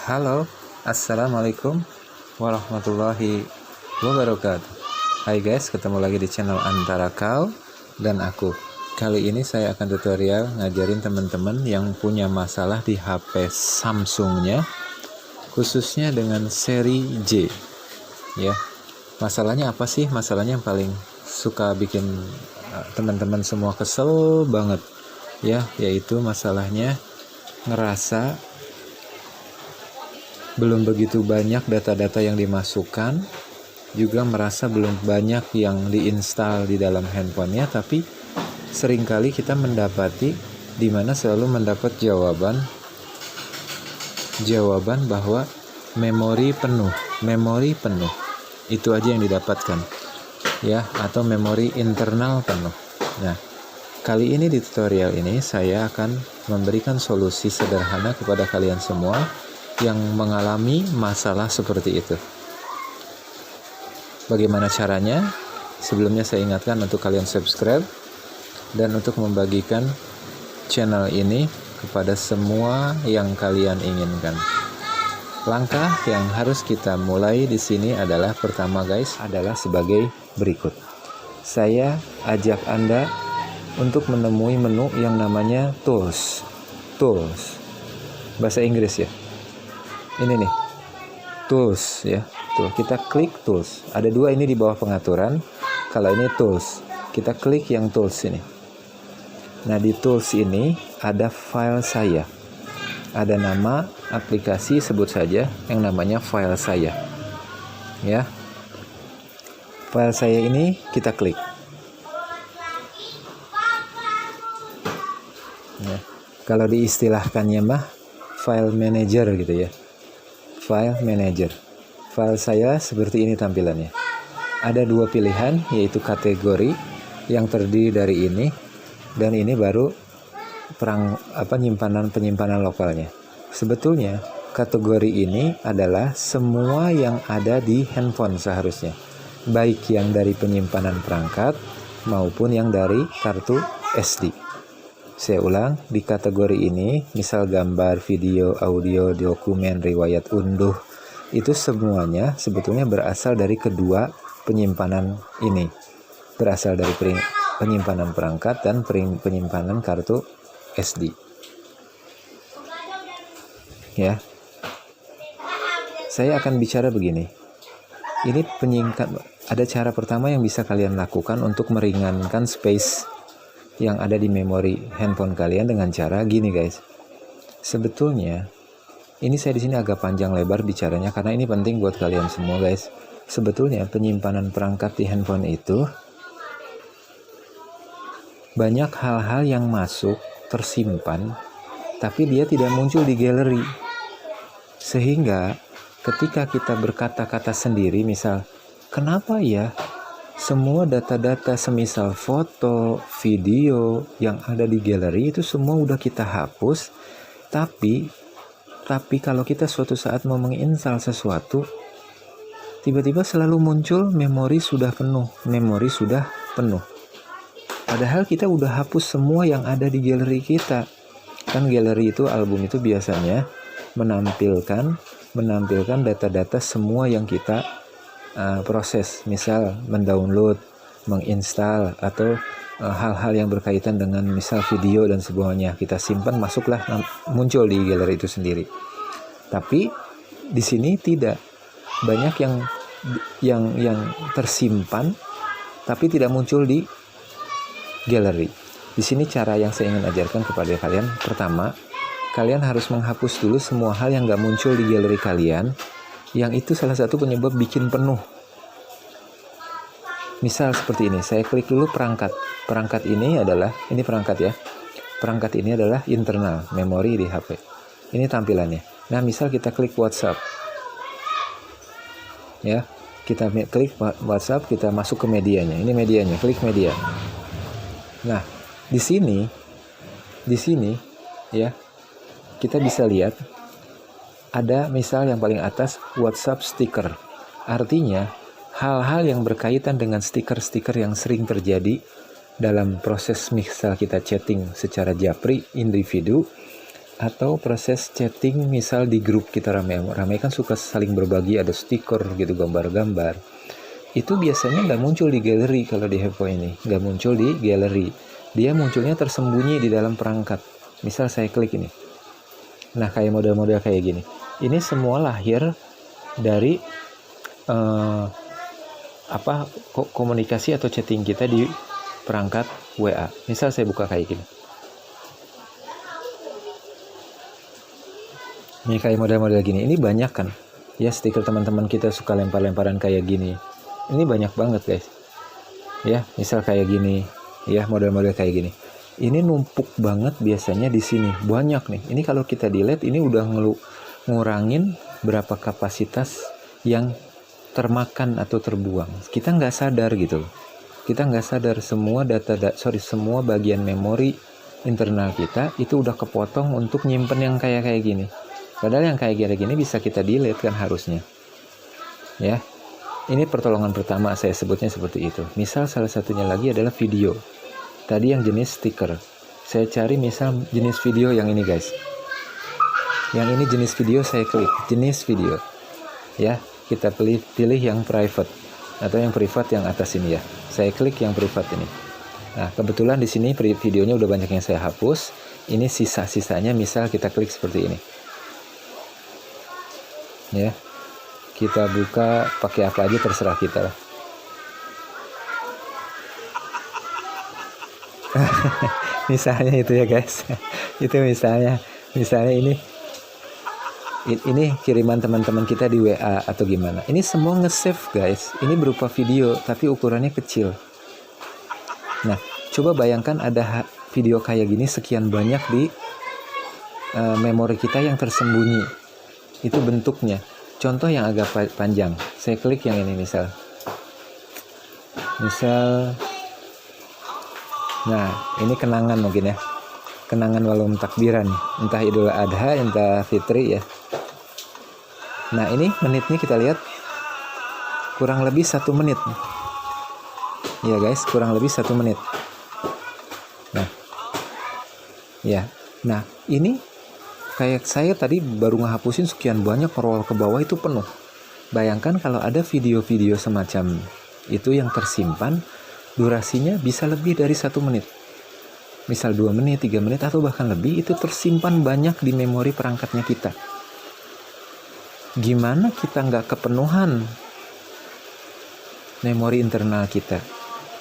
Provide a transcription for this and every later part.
Halo, Assalamualaikum warahmatullahi wabarakatuh. Hai guys, ketemu lagi di channel antara kau dan aku. Kali ini saya akan tutorial ngajarin teman-teman yang punya masalah di HP Samsungnya, khususnya dengan seri J. Ya, masalahnya apa sih? Masalahnya yang paling suka bikin teman-teman semua kesel banget, ya, yaitu masalahnya ngerasa belum begitu banyak data-data yang dimasukkan, juga merasa belum banyak yang diinstal di dalam handphonenya, tapi seringkali kita mendapati di mana selalu mendapat jawaban bahwa memori penuh, itu aja yang didapatkan, ya, atau memori internal penuh. Nah, kali ini di tutorial ini saya akan memberikan solusi sederhana kepada kalian semua yang mengalami masalah seperti itu. Bagaimana caranya? Sebelumnya saya ingatkan untuk kalian subscribe dan untuk membagikan channel ini kepada semua yang kalian inginkan. Langkah yang harus kita mulai di sini adalah pertama guys, adalah sebagai berikut. Saya ajak Anda untuk menemui menu yang namanya Tools. Bahasa Inggris ya. Ini nih, Tools ya. Tuh, kita klik Tools. Ada dua ini di bawah pengaturan. Kalau ini Tools, kita klik yang Tools ini. Nah, di Tools ini ada file saya. Ada nama aplikasi, sebut saja yang namanya file saya. Ya. File saya ini kita klik. Ya. Kalau diistilahkannya mah file manager gitu ya. File manager. File saya seperti ini tampilannya. Ada dua pilihan, yaitu kategori yang terdiri dari ini, dan ini baru penyimpanan lokalnya. Sebetulnya kategori ini adalah semua yang ada di handphone seharusnya, baik yang dari penyimpanan perangkat maupun yang dari kartu SD. Saya ulang, di kategori ini, misal gambar, video, audio, dokumen, riwayat unduh, itu semuanya sebetulnya berasal dari kedua penyimpanan ini. Berasal dari penyimpanan perangkat dan penyimpanan kartu SD. Ya. Saya akan bicara begini. Ini ada cara pertama yang bisa kalian lakukan untuk meringankan space yang ada di memori handphone kalian dengan cara gini guys. Sebetulnya ini saya di sini agak panjang lebar bicaranya karena ini penting buat kalian semua guys. Sebetulnya penyimpanan perangkat di handphone itu banyak hal-hal yang masuk tersimpan tapi dia tidak muncul di galeri. Sehingga ketika kita berkata-kata sendiri, misal, kenapa ya semua data-data semisal foto, video yang ada di galeri itu semua udah kita hapus, tapi kalau kita suatu saat mau menginstal sesuatu, tiba-tiba selalu muncul memori sudah penuh. Padahal kita udah hapus semua yang ada di galeri kita. Kan galeri itu, album itu biasanya menampilkan data-data semua yang kita proses, misal mendownload, menginstal, atau hal-hal yang berkaitan dengan misal video dan sebagainya kita simpan, masuklah muncul di galeri itu sendiri. Tapi di sini tidak banyak yang tersimpan tapi tidak muncul di galeri. Di sini cara yang saya ingin ajarkan kepada kalian, pertama, kalian harus menghapus dulu semua hal yang gak muncul di galeri kalian, yang itu salah satu penyebab bikin penuh. Misal seperti ini, saya klik dulu perangkat. Perangkat ini adalah, ini perangkat ya. Perangkat ini adalah internal, memori di HP. Ini tampilannya. Nah, misal kita klik WhatsApp. Ya, kita klik WhatsApp, kita masuk ke medianya. Ini medianya, klik media. Nah, di sini ya, kita bisa lihat ada misal yang paling atas WhatsApp stiker. Artinya hal-hal yang berkaitan dengan stiker-stiker yang sering terjadi dalam proses misal kita chatting secara japri individu, atau proses chatting, misal di grup kita rame kan suka saling berbagi, ada stiker gitu, gambar-gambar. Itu biasanya nggak muncul di galeri. Kalau di Heppo ini nggak muncul di galeri, dia munculnya tersembunyi di dalam perangkat. Misal saya klik ini, nah kayak model-model kayak gini, ini semua lahir dari komunikasi atau chatting kita di perangkat WA. Misal saya buka kayak gini, ini kayak model-model gini, ini banyak kan ya, stiker teman-teman kita suka lempar-lemparan kayak gini. Ini banyak banget guys ya, misal kayak gini ya, model-model kayak gini. Ini numpuk banget biasanya di sini, banyak nih. Ini kalau kita delete, ini udah ngurangin berapa kapasitas yang termakan atau terbuang. Kita nggak sadar gitu. Kita nggak sadar semua semua bagian memori internal kita itu udah kepotong untuk nyimpen yang kayak gini. Padahal yang kayak gini bisa kita delete kan harusnya. Ya. Ini pertolongan pertama, saya sebutnya seperti itu. Misal salah satunya lagi adalah video. Tadi yang jenis stiker. Saya cari misal jenis video yang ini guys. Yang ini jenis video, saya klik jenis video. Ya, kita pilih yang private atau yang privat yang atas ini ya. Saya klik yang privat ini. Nah, kebetulan di sini videonya udah banyak yang saya hapus. Ini sisa-sisanya, misal kita klik seperti ini. Ya. Kita buka pakai apa aja terserah kita lah. Misalnya itu ya guys. Itu misalnya ini kiriman teman-teman kita di WA atau gimana. Ini semua nge-save guys. Ini berupa video tapi ukurannya kecil. Nah, coba bayangkan ada video kayak gini sekian banyak di memori kita yang tersembunyi. Itu bentuknya. Contoh yang agak panjang, saya klik yang ini misal, nah ini kenangan mungkin ya, kenangan walum takbiran, entah Idul Adha, entah Fitri ya. Nah ini menitnya kita lihat kurang lebih 1 menit, ya guys, kurang lebih 1 menit. Nah ini kayak saya tadi baru ngehapusin sekian banyak, roll ke bawah itu penuh. Bayangkan kalau ada video-video semacam itu yang tersimpan, durasinya bisa lebih dari 1 menit. Misal 2 menit, 3 menit, atau bahkan lebih, itu tersimpan banyak di memori perangkatnya kita. Gimana kita nggak kepenuhan memori internal kita?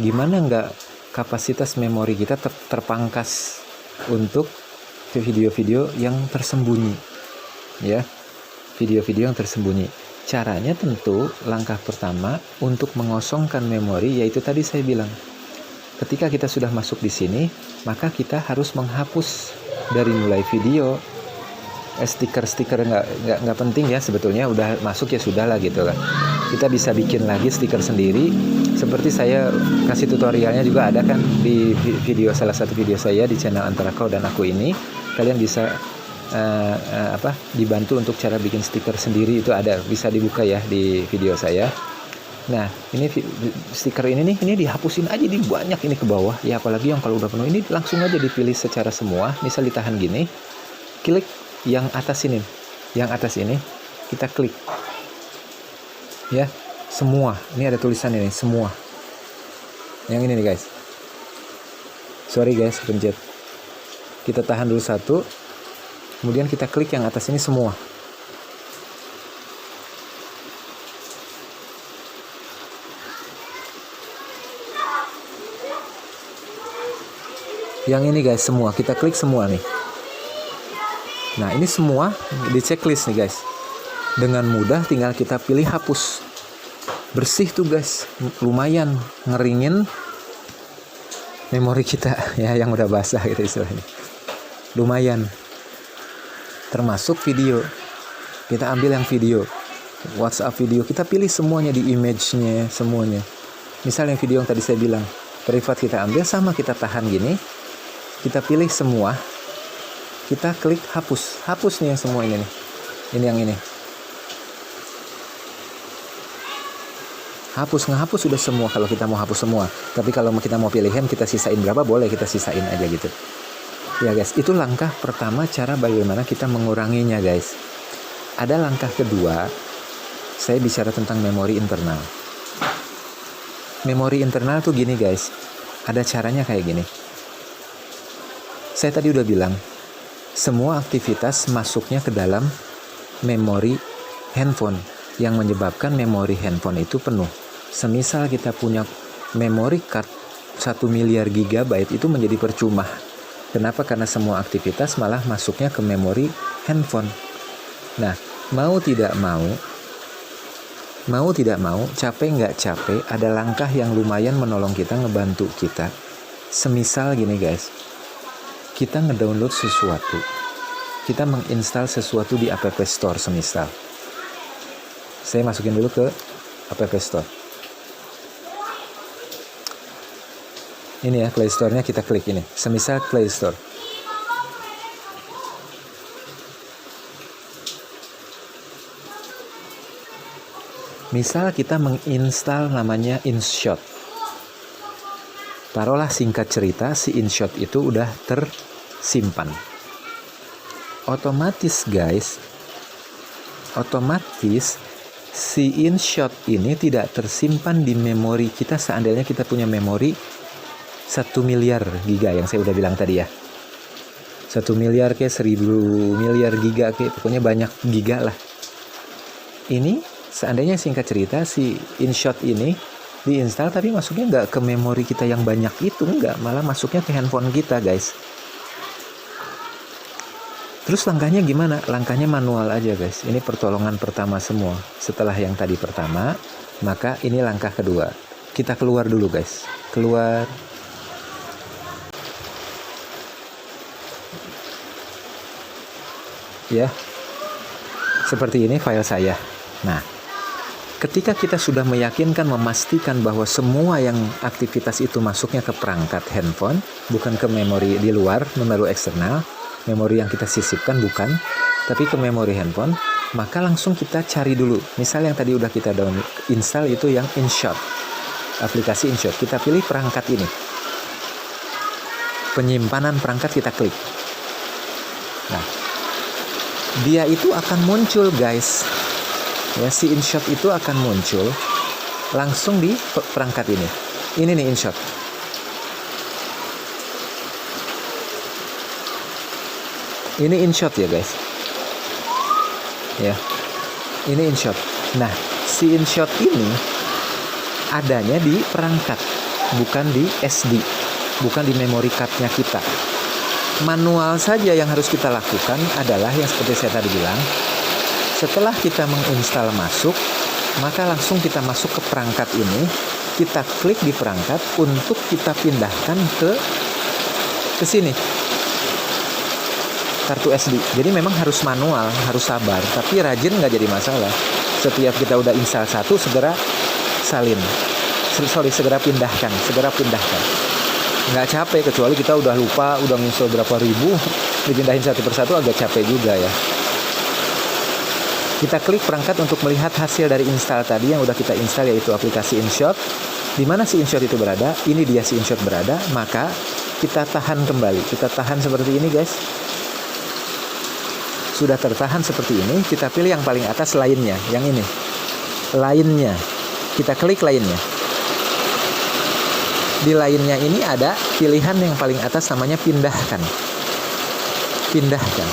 Gimana nggak kapasitas memori kita terpangkas untuk video-video yang tersembunyi ya, video-video yang tersembunyi. Caranya tentu langkah pertama untuk mengosongkan memori, yaitu tadi saya bilang, ketika kita sudah masuk di sini, maka kita harus menghapus dari mulai video, stiker nggak penting ya sebetulnya, udah masuk ya sudah lah gitu lah. Kita bisa bikin lagi stiker sendiri, seperti saya kasih tutorialnya juga ada kan di video, salah satu video saya di channel Antara Kau dan Aku ini. Kalian bisa dibantu untuk cara bikin stiker sendiri, itu ada, bisa dibuka ya di video saya. Nah ini stiker ini dihapusin aja, di banyak ini ke bawah ya, apalagi yang kalau udah penuh ini langsung aja dipilih secara semua. Misal ditahan gini, klik yang atas ini, kita klik ya, semua. Ini ada tulisan ini semua, yang ini nih guys, sorry guys pencet, kita tahan dulu 1, kemudian kita klik yang atas ini semua. Yang ini guys, semua kita klik semua nih. Nah ini semua di checklist nih guys. Dengan mudah tinggal kita pilih hapus. Bersih tuh guys, lumayan ngeringin memori kita ya, yang udah basah gitu istilahnya. Lumayan. Termasuk video. Kita ambil yang video, WhatsApp video, kita pilih semuanya di image-nya, semuanya. Misal yang video yang tadi saya bilang, privat kita ambil, sama kita tahan gini, kita pilih semua, kita klik hapus nih yang semua ini nih, ini yang ini, ngehapus sudah semua kalau kita mau hapus semua. Tapi kalau kita mau pilihan kita sisain berapa, boleh kita sisain aja gitu. Ya guys, itu langkah pertama cara bagaimana kita menguranginya guys. Ada langkah kedua, saya bicara tentang memori internal. Memori internal tuh gini guys, ada caranya kayak gini. Saya tadi udah bilang, semua aktivitas masuknya ke dalam memori handphone, yang menyebabkan memori handphone itu penuh. Semisal kita punya memory card 1 miliar GB itu menjadi percuma. Kenapa? Karena semua aktivitas malah masuknya ke memori handphone. Nah, mau tidak mau, capek nggak capek, ada langkah yang lumayan menolong kita, ngebantu kita. Semisal gini guys, kita ngedownload sesuatu, kita menginstal sesuatu di App Store semisal. Saya masukin dulu ke App Store. Ini ya, Play Store-nya kita klik ini. Semisal Play Store. Misal kita menginstal namanya InShot. Taruhlah singkat cerita, si InShot itu udah tersimpan. Otomatis si InShot ini tidak tersimpan di memori kita seandainya kita punya memori 1 miliar giga yang saya udah bilang tadi ya. 1 miliar ke 1000 miliar giga ke, pokoknya banyak giga lah. Ini seandainya singkat cerita si InShot ini diinstal tapi masuknya nggak ke memori kita yang banyak itu, nggak, malah masuknya ke handphone kita guys. Terus langkahnya gimana? Langkahnya manual aja guys. Ini pertolongan pertama semua. Setelah yang tadi pertama, maka ini langkah kedua. Kita keluar dulu guys. Keluar. Ya. Seperti ini file saya. Nah, ketika kita sudah meyakinkan, memastikan bahwa semua yang aktivitas itu masuknya ke perangkat handphone, bukan ke memori di luar, memori eksternal, memori yang kita sisipkan bukan, tapi ke memori handphone, maka langsung kita cari dulu. Misal yang tadi udah kita download, install itu yang InShot, aplikasi InShot. Kita pilih perangkat ini, penyimpanan perangkat kita klik. Nah, dia itu akan muncul guys. Ya, si InShot itu akan muncul langsung di perangkat ini. Ini nih InShot. Ini InShot ya guys. Ya. Ini InShot. Nah, si InShot ini adanya di perangkat, bukan di SD, bukan di memory card-nya kita. Manual saja yang harus kita lakukan adalah yang seperti saya tadi bilang. Setelah kita menginstal masuk, maka langsung kita masuk ke perangkat ini, kita klik di perangkat untuk kita pindahkan ke sini, kartu SD. Jadi memang harus manual, harus sabar, tapi rajin nggak jadi masalah. Setiap kita udah install satu, segera pindahkan. Nggak capek, kecuali kita udah lupa, udah install berapa ribu, dipindahin satu persatu agak capek juga ya. Kita klik perangkat untuk melihat hasil dari install tadi yang udah kita install, yaitu aplikasi InShot. Di mana si InShot itu berada? Ini dia si InShot berada. Maka kita tahan kembali. Kita tahan seperti ini guys. Sudah tertahan seperti ini, kita pilih yang paling atas lainnya, yang ini. Lainnya. Kita klik lainnya. Di lainnya ini ada pilihan yang paling atas namanya pindahkan. Pindahkan.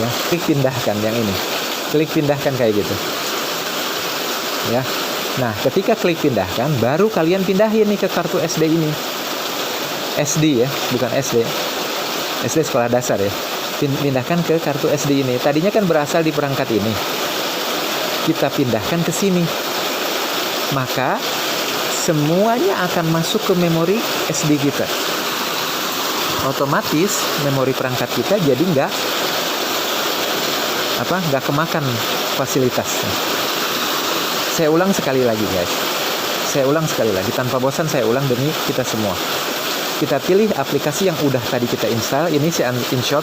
Ya, klik pindahkan yang ini. Klik pindahkan kayak gitu. Ya. Nah, ketika klik pindahkan, baru kalian pindahin nih ke kartu SD ini. SD ya, bukan SD. SD sekolah dasar ya. Pindahkan ke kartu SD ini. Tadinya kan berasal di perangkat ini. Kita pindahkan ke sini. Maka semuanya akan masuk ke memori SD kita. Otomatis memori perangkat kita jadi nggak kemakan fasilitasnya. Saya ulang sekali lagi guys. Tanpa bosan saya ulang demi kita semua. Kita pilih aplikasi yang udah tadi kita install. Ini si InShot.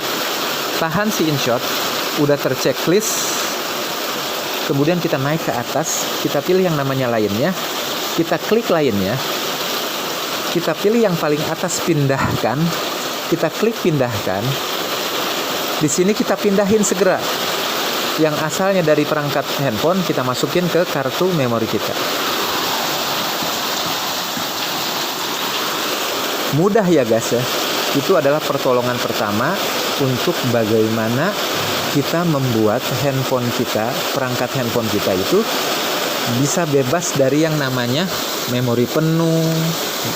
Tahan si InShot. Udah terchecklist. Kemudian kita naik ke atas. Kita pilih yang namanya lainnya. Kita klik lainnya. Kita pilih yang paling atas pindahkan. kita klik pindahkan. Di sini kita pindahin segera. Yang asalnya dari perangkat handphone kita masukin ke kartu memori kita. Mudah ya guys ya. Itu adalah pertolongan pertama untuk bagaimana kita membuat handphone kita, perangkat handphone kita itu bisa bebas dari yang namanya memori penuh,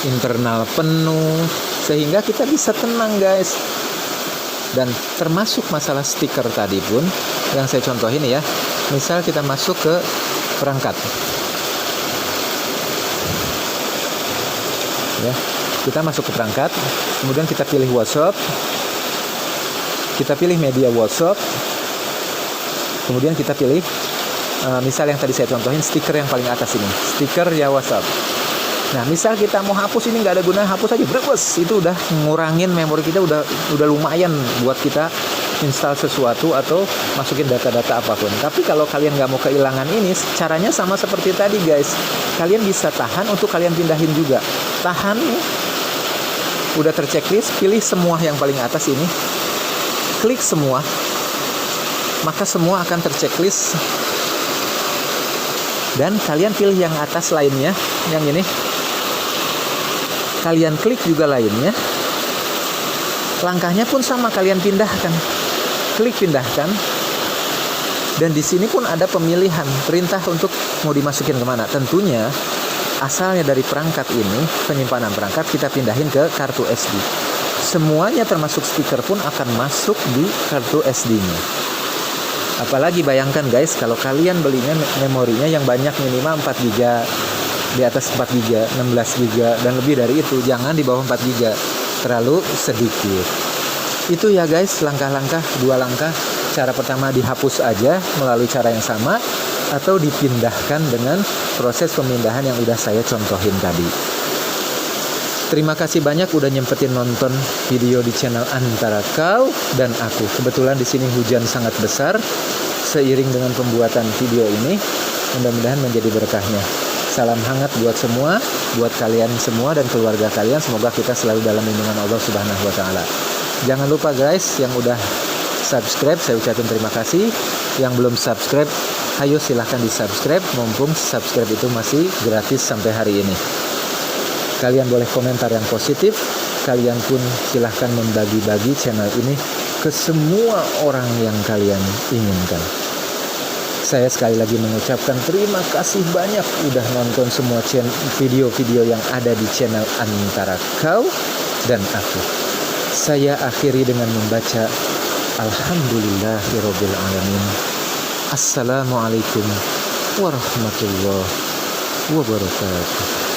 internal penuh, sehingga kita bisa tenang guys. Dan termasuk masalah stiker tadi pun yang saya contohin ya. Misal kita masuk ke perangkat, ya, kita masuk ke perangkat, kemudian kita pilih WhatsApp, kita pilih media WhatsApp, kemudian kita pilih misal yang tadi saya contohin stiker yang paling atas ini, stiker ya WhatsApp. Nah, misal kita mau hapus ini nggak ada gunanya, hapus aja, brebes, itu udah ngurangin memori kita, udah lumayan buat kita install sesuatu atau masukin data-data apapun. Tapi kalau kalian nggak mau kehilangan ini, caranya sama seperti tadi guys. Kalian bisa tahan untuk kalian pindahin juga. Tahan, udah terchecklist, pilih semua yang paling atas ini, klik semua, maka semua akan terchecklist. Dan kalian pilih yang atas lainnya, yang ini. Kalian klik juga lainnya. Langkahnya pun sama, kalian pindahkan. Klik pindahkan. Dan di sini pun ada pemilihan, perintah untuk mau dimasukin kemana. Tentunya asalnya dari perangkat ini, penyimpanan perangkat kita pindahin ke kartu SD. Semuanya termasuk stiker pun akan masuk di kartu SD-nya. Apalagi bayangkan guys, kalau kalian belinya memorinya yang banyak, minimal 4 GB, di atas 4 GB, 16 GB, dan lebih dari itu. Jangan di bawah 4 GB, terlalu sedikit. Itu ya guys, langkah-langkah, 2 langkah. Cara pertama dihapus aja melalui cara yang sama, atau dipindahkan dengan proses pemindahan yang udah saya contohin tadi. Terima kasih banyak udah nyempetin nonton video di channel Antara Kau dan Aku. Kebetulan di sini hujan sangat besar. Seiring dengan pembuatan video ini, mudah-mudahan menjadi berkahnya. Salam hangat buat semua, buat kalian semua dan keluarga kalian. Semoga kita selalu dalam lindungan Allah Subhanahu wa taala. Jangan lupa guys, yang udah subscribe saya ucapin terima kasih. Yang belum subscribe, ayo silahkan di subscribe. Mumpung subscribe itu masih gratis sampai hari ini. Kalian boleh komentar yang positif. Kalian pun silahkan membagi-bagi channel ini ke semua orang yang kalian inginkan. Saya sekali lagi mengucapkan terima kasih banyak udah nonton semua video-video yang ada di channel Antara Kau dan Aku. Saya akhiri dengan membaca Alhamdulillahirabbil alamin. Assalamualaikum warahmatullahi wabarakatuh.